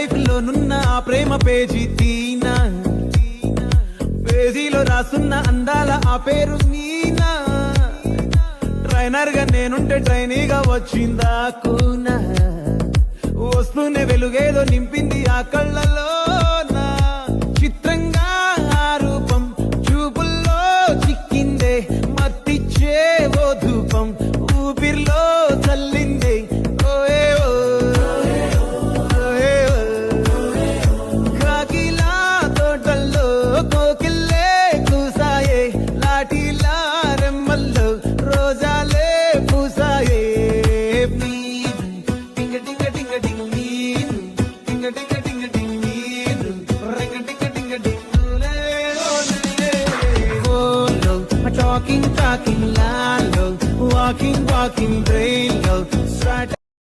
Life లోనున్న ఆ ప్రేమ page తీనా, పేజీలో రాసున్న అందాల ఆ పేరు మీనా. ట్రైనర్ గా నేనుంటే ట్రైనీగా వచ్చిందా కూనా, వస్తూనే వెలుగేదో నింపింది ఆ కళ్ళలో. చిత్రంగా ఆ రూపం చూపుల్లో చిక్కిందే, మత్తిచ్చే ఓ ధూపం ఊపిరిలో చల్లిందే. ఓయే ఓ కాకిలా తోటల్లో కోకిల్లే కూసాయే, లాఠీలా రెమ్మల్లో రోజాలే పూసాయే. టింగ టింగ టింగ టింగ్ నీరు, టింగ టింగ టింగ టింగ్ నీరు, రింగ టింగ టింగ టింగులే. Talking, talking, lalo, walking, walking, brain,